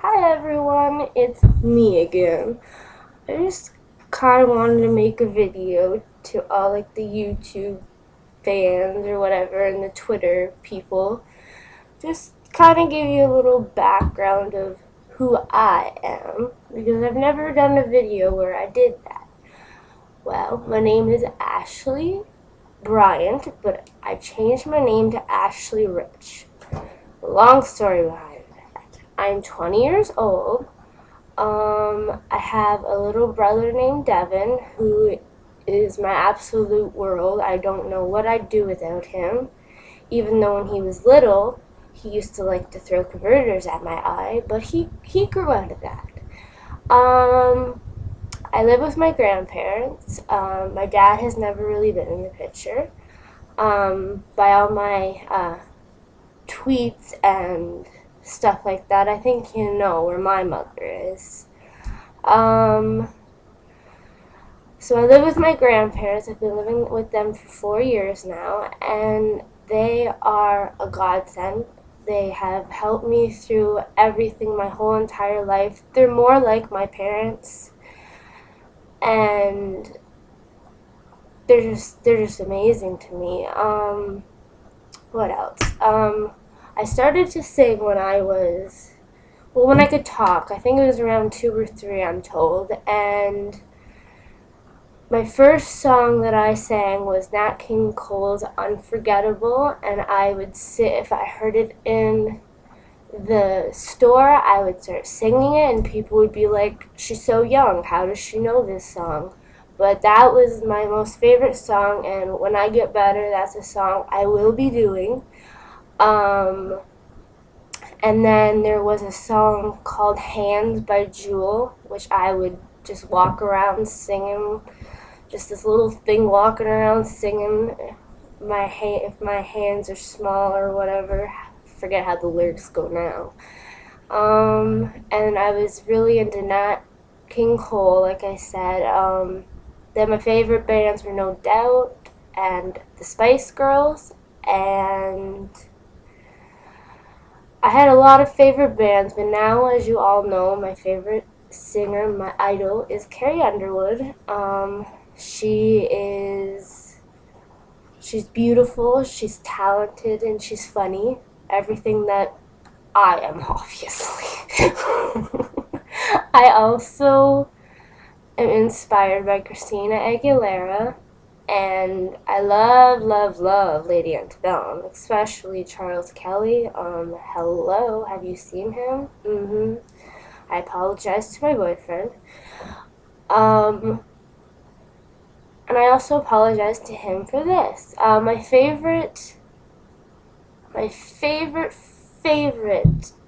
Hi everyone, it's me again. I just kind of wanted to make a video to all like the YouTube fans or whatever and the Twitter people. Just kind of give you a little background of who I am because I've never done a video where I did that. Well, my name is Ashley Bryant, but I changed my name to Ashley Rich. Long story behind that. I'm 20 years old. I have a little brother named Devin who is my absolute world. I don't know what I'd do without him. Even though when he was little, he used to like to throw converters at my eye, but he grew out of that. Um, I live with my grandparents. My dad has never really been in the picture. By all my tweets and stuff like that, I think you know where my mother is. Um, so I live with my grandparents. I've been living with them for 4 years now, and they are a godsend. They have helped me through everything my whole entire life. They're more like my parents, and they're just amazing to me. What else? I started to sing when I was, well, when I could talk. I think it was around 2 or 3, I'm told. And my first song that I sang was Nat King Cole's Unforgettable. And I would sit, if I heard it in the store, I would start singing it. And people would be like, she's so young. How does she know this song? But that was my most favorite song. And when I get better, that's a song I will be doing. And then there was a song called Hands by Jewel, which I would just walk around singing, just this little thing walking around singing. If my hands are small or whatever, I forget how the lyrics go now. And I was really into Nat King Cole, like I said. Then my favorite bands were No Doubt and the Spice Girls, and I had a lot of favorite bands, but now, as you all know, my favorite singer, my idol, is Carrie Underwood. She's beautiful, she's talented, and she's funny. Everything that I am, obviously. I also am inspired by Christina Aguilera. And I love Lady Antebellum, especially Charles Kelly. Hello, have you seen him? I apologize to my boyfriend. And I also apologize to him for this. My favorite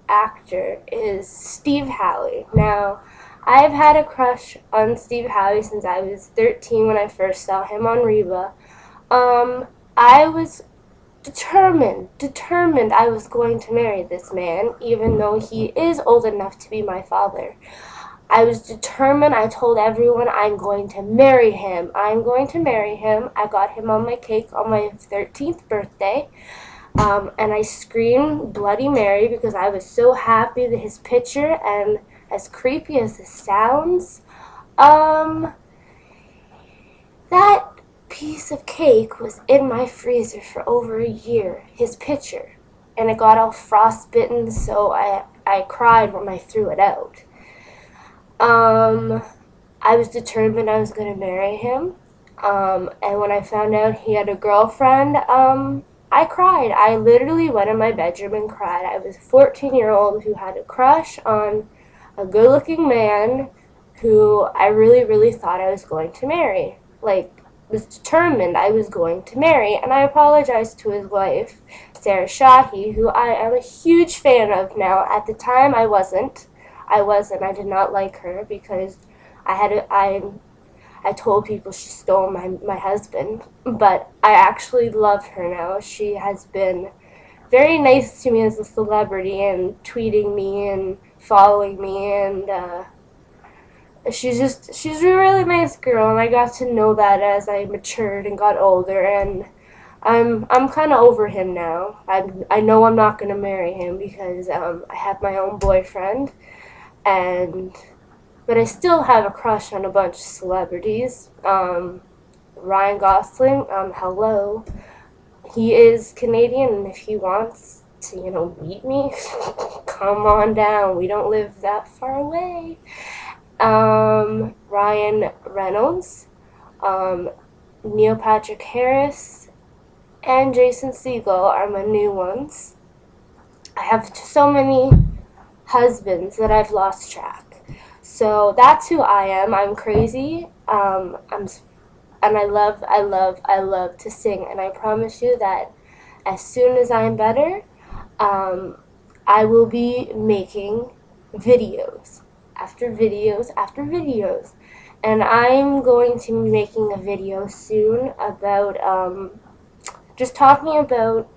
actor is Steve Howey. Now, I've had a crush on Steve Howey since I was 13 when I first saw him on Reba. I was determined I was going to marry this man, even though he is old enough to be my father. I was determined. I told everyone I'm going to marry him. I'm going to marry him. I got him on my cake on my 13th birthday. And I screamed Bloody Mary because I was so happy that his picture, and as creepy as this sounds, that piece of cake was in my freezer for over a year, his picture, and it got all frostbitten, so I cried when I threw it out. I was determined I was going to marry him, and when I found out he had a girlfriend, I cried. I literally went in my bedroom and cried. I was a 14-year-old who had a crush on a good-looking man who I really thought I was going to marry. Like, was determined I was going to marry. And I apologized to his wife, Sarah Shahi, who I am a huge fan of now. At the time, I wasn't. I did not like her because I told people she stole my husband, but I actually love her now. She has been very nice to me as a celebrity and tweeting me and following me, and she's a really nice girl, and I got to know that as I matured and got older, and I'm kind of over him now. I know I'm not going to marry him because I have my own boyfriend, and but I still have a crush on a bunch of celebrities. Ryan Gosling, hello. He is Canadian, and if he wants to, meet me, come on down. We don't live that far away. Ryan Reynolds, um, Neil Patrick Harris, and Jason Segel are my new ones. I have so many husbands that I've lost track. So that's who I am. I'm crazy. And I love to sing. And I promise you that as soon as I'm better, um, I will be making videos after videos after videos. And I'm going to be making a video soon about just talking about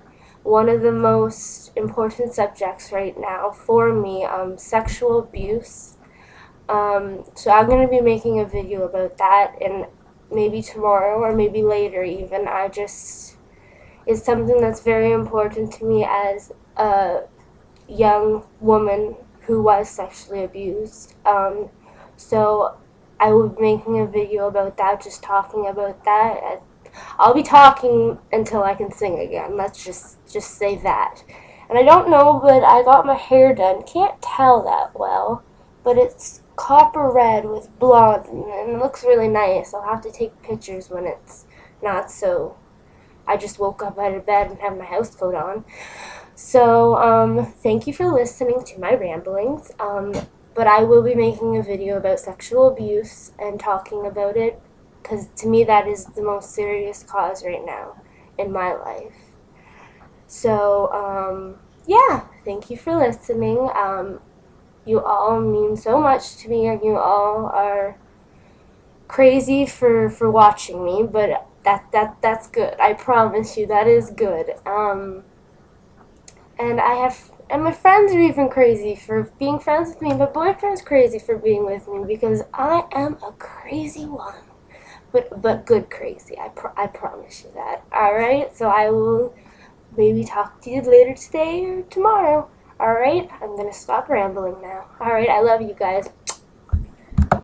one of the most important subjects right now for me, sexual abuse. So I'm going to be making a video about that, and maybe tomorrow or maybe later even. It's something that's very important to me as a young woman who was sexually abused. So I will be making a video about that, just talking about that. I'll be talking until I can sing again. Let's just say that. And I don't know, but I got my hair done. Can't tell that well, but it's copper red with blonde, and it looks really nice. I'll have to take pictures when it's not so. I just woke up out of bed and have my house coat on. So, thank you for listening to my ramblings. But I will be making a video about sexual abuse and talking about it, because to me that is the most serious cause right now in my life. So, yeah, thank you for listening. You all mean so much to me, and you all are crazy for watching me, but that's good. I promise you, that is good. And my friends are even crazy for being friends with me. My boyfriend's crazy for being with me because I am a crazy one, but good crazy. I promise you that. All right. So I will maybe talk to you later today or tomorrow. All right. I'm gonna stop rambling now. All right. I love you guys.